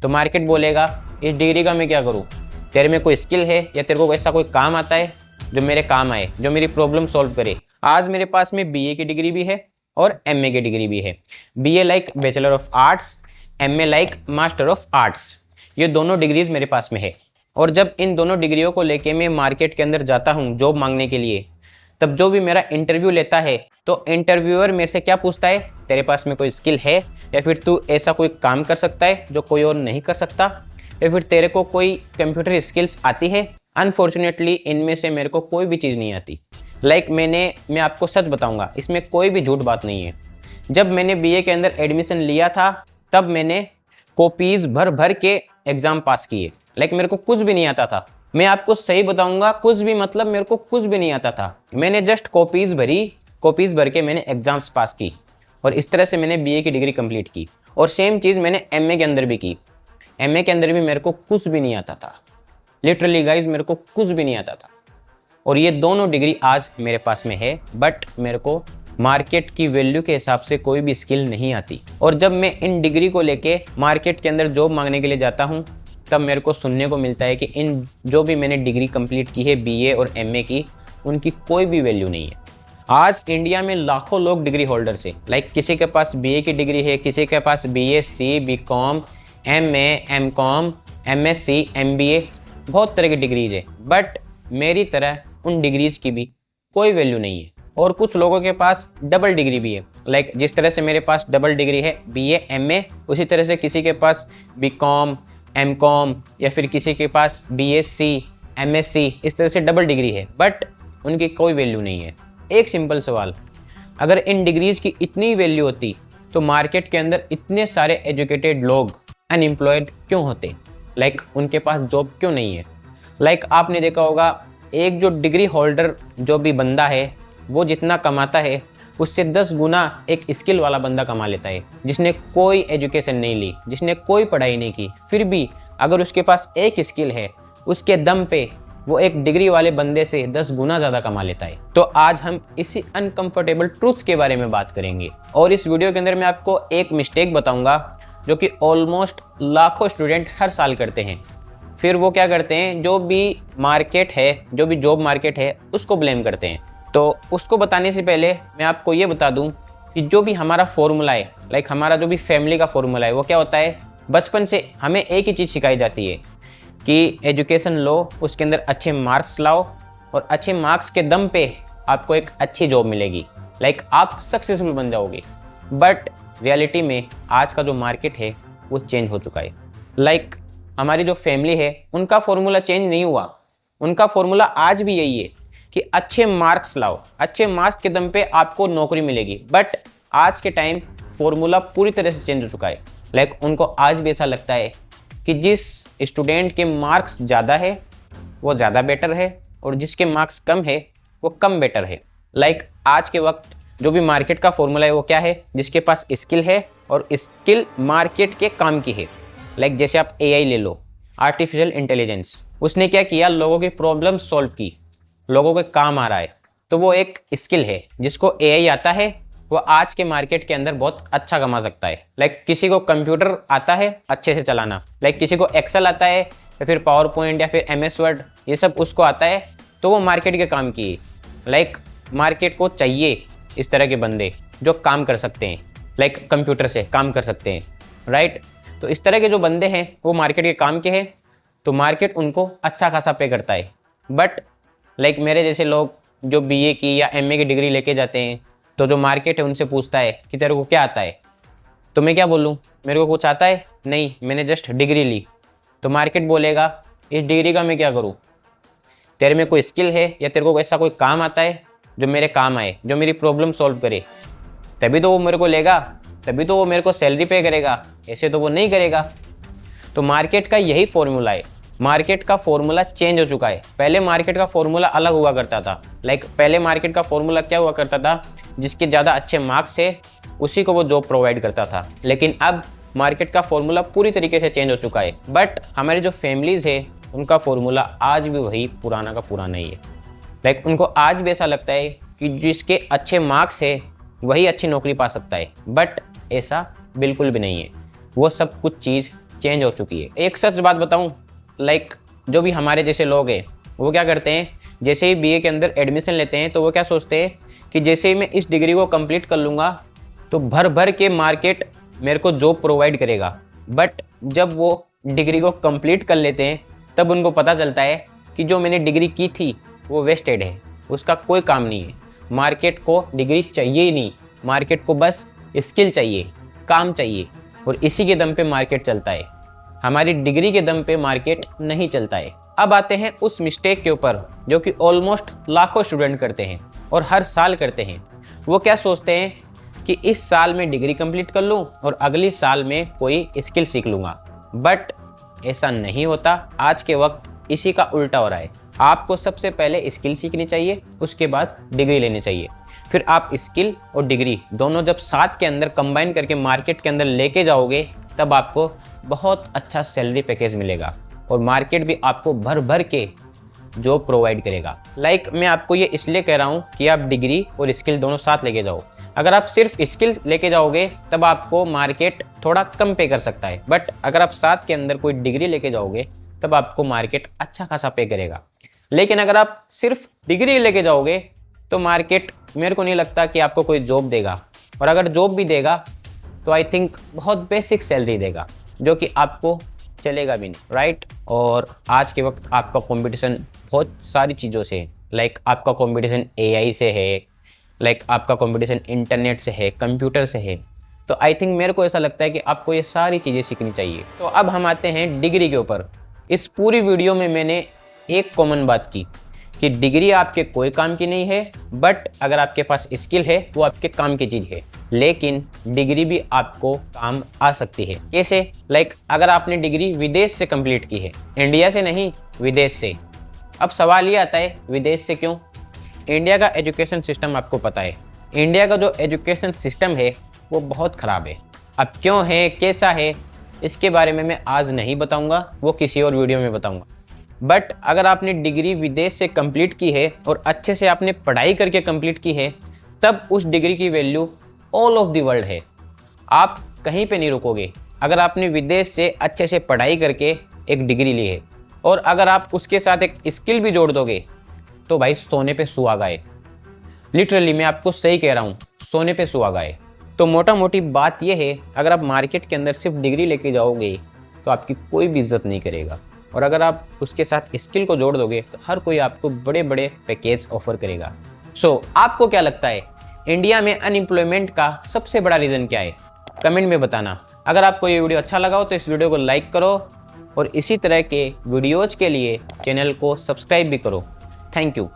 तो मार्केट बोलेगा इस डिग्री का मैं क्या करूँ, तेरे में कोई स्किल है या तेरे को ऐसा कोई काम आता है जो मेरे काम आए, जो मेरी प्रॉब्लम सॉल्व करे। आज मेरे पास में बीए की डिग्री भी है और एमए की डिग्री भी है। BA like bachelor of arts, MA like master of arts. ये दोनों डिग्रीज मेरे पास में है। और जब इन दोनों डिग्रियों को लेके मैं मार्केट के अंदर जाता हूँ जॉब मांगने के लिए, तब जो भी मेरा इंटरव्यू लेता है तो इंटरव्यूअर मेरे से क्या पूछता है, तेरे पास में कोई स्किल है या फिर तू ऐसा कोई काम कर सकता है जो कोई और नहीं कर सकता, या फिर तेरे को कोई कंप्यूटर स्किल्स आती है। अनफॉर्चुनेटली इनमें से मेरे को कोई भी चीज़ नहीं आती। मैं आपको सच बताऊंगा, इसमें कोई भी झूठ बात नहीं है। जब मैंने बीए के अंदर एडमिशन लिया था तब मैंने कॉपीज़ भर भर के एग्ज़ाम पास किए। मेरे को कुछ भी नहीं आता था। मैं आपको सही बताऊंगा, कुछ भी मतलब मेरे को कुछ भी नहीं आता था। मैंने जस्ट कॉपीज़ भर के मैंने एग्ज़ाम्स पास की और इस तरह से मैंने बीए की डिग्री कंप्लीट की। और सेम चीज़ मैंने एमए के अंदर भी की। एमए के अंदर भी मेरे को कुछ भी नहीं आता था। लिटरली गाइज मेरे को कुछ भी नहीं आता था। और ये दोनों डिग्री आज मेरे पास में है, बट मेरे को मार्केट की वैल्यू के हिसाब से कोई भी स्किल नहीं आती। और जब मैं इन डिग्री को लेके मार्केट के अंदर जॉब मांगने के लिए जाता हूँ तब मेरे को सुनने को मिलता है कि इन जो भी मैंने डिग्री कंप्लीट की है बीए और एमए की, उनकी कोई भी वैल्यू नहीं है। आज इंडिया में लाखों लोग डिग्री होल्डर्स हैं। किसी के पास बीए की डिग्री है, किसी के पास BSc, BCom, MA, MCom, MSc, MBA, बहुत तरह की डिग्रीज है। बट मेरी तरह उन डिग्रीज की भी कोई वैल्यू नहीं है। और कुछ लोगों के पास डबल डिग्री भी है। जिस तरह से मेरे पास डबल डिग्री है बीए एमए, उसी तरह से किसी के पास बीकॉम, एमकॉम या फिर किसी के पास बीएससी, एमएससी, इस तरह से डबल डिग्री है, बट उनकी कोई वैल्यू नहीं है। एक सिंपल सवाल, अगर इन डिग्रीज की इतनी वैल्यू होती तो मार्केट के अंदर इतने सारे एजुकेटेड लोग अनएम्प्लॉयड क्यों होते? उनके पास जॉब क्यों नहीं है? आपने देखा होगा, एक जो डिग्री होल्डर जो भी बंदा है वो जितना कमाता है उससे 10 गुना एक स्किल वाला बंदा कमा लेता है, जिसने कोई एजुकेशन नहीं ली, जिसने कोई पढ़ाई नहीं की। फिर भी अगर उसके पास एक स्किल है, उसके दम पे वो एक डिग्री वाले बंदे से 10 गुना ज़्यादा कमा लेता है। तो आज हम इसी अनकंफर्टेबल ट्रूथ के बारे में बात करेंगे। और इस वीडियो के अंदर मैं आपको एक मिस्टेक बताऊंगा जो कि ऑलमोस्ट लाखों स्टूडेंट हर साल करते हैं। फिर वो क्या करते हैं, जो भी मार्केट है, जो भी जॉब मार्केट है, उसको ब्लेम करते हैं। तो उसको बताने से पहले मैं आपको ये बता दूं कि जो भी हमारा फॉर्मूला है, हमारा जो भी फैमिली का फॉर्मूला है, वो क्या होता है। बचपन से हमें एक ही चीज़ सिखाई जाती है कि एजुकेशन लो, उसके अंदर अच्छे मार्क्स लाओ और अच्छे मार्क्स के दम पे आपको एक अच्छी जॉब मिलेगी, आप सक्सेसफुल बन जाओगे। बट रियलिटी में आज का जो मार्केट है वो चेंज हो चुका है। हमारी जो फैमिली है उनका फॉर्मूला चेंज नहीं हुआ। उनका फॉर्मूला आज भी यही है कि अच्छे मार्क्स लाओ, अच्छे मार्क्स के दम पे आपको नौकरी मिलेगी। बट आज के टाइम फॉर्मूला पूरी तरह से चेंज हो चुका है। उनको आज भी ऐसा लगता है कि जिस स्टूडेंट के मार्क्स ज़्यादा है वो ज़्यादा बेटर है और जिसके मार्क्स कम है वो कम बेटर है। आज के वक्त जो भी मार्केट का फॉर्मूला है वो क्या है, जिसके पास स्किल है और स्किल मार्केट के काम की है। जैसे आप एआई ले लो, आर्टिफिशियल इंटेलिजेंस, उसने क्या किया, लोगों की प्रॉब्लम सॉल्व की, लोगों के काम आ रहा है। तो वो एक स्किल है। जिसको एआई आता है वो आज के मार्केट के अंदर बहुत अच्छा कमा सकता है। किसी को कंप्यूटर आता है अच्छे से चलाना, किसी को एक्सेल आता है या फिर पावर पॉइंट या फिर एमएस वर्ड, ये सब उसको आता है, तो वो मार्केट के काम की है। मार्केट को चाहिए इस तरह के बंदे जो काम कर सकते हैं, कंप्यूटर से काम कर सकते हैं, राइट। तो इस तरह के जो बंदे हैं वो मार्केट के काम के हैं, तो मार्केट उनको अच्छा खासा पे करता है। बट मेरे जैसे लोग जो बीए की या एमए की डिग्री लेके जाते हैं, तो जो मार्केट है उनसे पूछता है कि तेरे को क्या आता है, तो मैं क्या बोलूँ, मेरे को कुछ आता है नहीं, मैंने जस्ट डिग्री ली। तो मार्केट बोलेगा इस डिग्री का मैं क्या करूँ, तेरे में कोई स्किल है या तेरे को ऐसा कोई काम आता है जो मेरे काम आए, जो मेरी प्रॉब्लम सॉल्व करे, तभी तो वो मेरे को लेगा, तभी तो वो मेरे को सैलरी पे करेगा, ऐसे तो वो नहीं करेगा। तो मार्केट का यही फॉर्मूला है। मार्केट का फॉर्मूला चेंज हो चुका है। पहले मार्केट का फॉर्मूला अलग हुआ करता था। पहले मार्केट का फॉर्मूला क्या हुआ करता था, जिसके ज़्यादा अच्छे मार्क्स है उसी को वो जॉब प्रोवाइड करता था। लेकिन अब मार्केट का फॉर्मूला पूरी तरीके से चेंज हो चुका है। बट हमारी जो फैमिलीज़ है उनका फॉर्मूला आज भी वही पुराना का पुराना ही है। उनको आज भी ऐसा लगता है कि जिसके अच्छे मार्क्स है वही अच्छी नौकरी पा सकता है। बट ऐसा बिल्कुल भी नहीं है। वो सब कुछ चीज़ चेंज हो चुकी है। एक सच बात बताऊं, लाइक जो भी हमारे जैसे लोग हैं वो क्या करते हैं, जैसे ही बीए के अंदर एडमिशन लेते हैं तो वो क्या सोचते हैं कि जैसे ही मैं इस डिग्री को कंप्लीट कर लूँगा तो भर भर के मार्केट मेरे को जॉब प्रोवाइड करेगा। बट जब वो डिग्री को कंप्लीट कर लेते हैं तब उनको पता चलता है कि जो मैंने डिग्री की थी वो वेस्टेड है, उसका कोई काम नहीं है। मार्केट को डिग्री चाहिए ही नहीं, मार्केट को बस स्किल चाहिए, काम चाहिए, और इसी के दम पे मार्केट चलता है। हमारी डिग्री के दम पे मार्केट नहीं चलता है। अब आते हैं उस मिस्टेक के ऊपर जो कि ऑलमोस्ट लाखों स्टूडेंट करते हैं और हर साल करते हैं। वो क्या सोचते हैं कि इस साल में डिग्री कंप्लीट कर लूँ और अगले साल में कोई स्किल सीख लूँगा। बट ऐसा नहीं होता। आज के वक्त इसी का उल्टा हो रहा है। आपको सबसे पहले स्किल सीखनी चाहिए, उसके बाद डिग्री लेनी चाहिए। फिर आप स्किल और डिग्री दोनों जब साथ के अंदर कंबाइन करके मार्केट के अंदर लेके जाओगे तब आपको बहुत अच्छा सैलरी पैकेज मिलेगा और मार्केट भी आपको भर भर के जॉब प्रोवाइड करेगा। लाइक मैं आपको ये इसलिए कह रहा हूँ कि आप डिग्री और स्किल दोनों साथ लेके जाओ। अगर आप सिर्फ स्किल लेके जाओगे तब आपको मार्केट थोड़ा कम पे कर सकता है, बट अगर आप साथ के अंदर कोई डिग्री लेके जाओगे तब आपको मार्केट अच्छा खासा पे करेगा। लेकिन अगर आप सिर्फ डिग्री लेके जाओगे तो मार्केट मेरे को नहीं लगता कि आपको कोई जॉब देगा, और अगर जॉब भी देगा तो आई थिंक बहुत बेसिक सैलरी देगा जो कि आपको चलेगा भी नहीं, राइट। और आज के वक्त आपका कंपटीशन बहुत सारी चीज़ों से है। लाइक आपका कंपटीशन एआई से है, लाइक आपका कंपटीशन इंटरनेट से है, कंप्यूटर से है। तो आई थिंक मेरे को ऐसा लगता है कि आपको ये सारी चीज़ें सीखनी चाहिए। तो अब हम आते हैं डिग्री के ऊपर। इस पूरी वीडियो में मैंने एक कॉमन बात की कि डिग्री आपके कोई काम की नहीं है, बट अगर आपके पास स्किल है वो आपके काम की चीज़ है। लेकिन डिग्री भी आपको काम आ सकती है। कैसे? लाइक अगर आपने डिग्री विदेश से कंप्लीट की है, इंडिया से नहीं, विदेश से। अब सवाल ये आता है विदेश से क्यों? इंडिया का एजुकेशन सिस्टम आपको पता है। इंडिया का जो एजुकेशन सिस्टम है वो बहुत ख़राब है। अब क्यों है, कैसा है, इसके बारे में मैं आज नहीं बताऊंगा, वो किसी और वीडियो में बताऊंगा। बट अगर आपने डिग्री विदेश से कंप्लीट की है और अच्छे से आपने पढ़ाई करके कंप्लीट की है, तब उस डिग्री की value all of the world है। आप कहीं पे नहीं रुकोगे अगर आपने विदेश से अच्छे से पढ़ाई करके एक डिग्री ली है, और अगर आप उसके साथ एक स्किल भी जोड़ दोगे तो भाई सोने पे सुहागा है। लिटरली मैं आपको सही कह रहा हूँ, सोने पे सुहागा है। तो मोटा मोटी बात यह है, अगर आप मार्केट के अंदर सिर्फ डिग्री लेके जाओगे तो आपकी कोई भी इज्जत नहीं करेगा, और अगर आप उसके साथ स्किल को जोड़ दोगे तो हर कोई आपको बड़े बड़े पैकेज ऑफर करेगा। सो आपको क्या लगता है इंडिया में अनएम्प्लॉयमेंट का सबसे बड़ा रीज़न क्या है? कमेंट में बताना। अगर आपको ये वीडियो अच्छा लगा हो तो इस वीडियो को लाइक करो, और इसी तरह के वीडियोज़ के लिए चैनल को सब्सक्राइब भी करो। Thank you.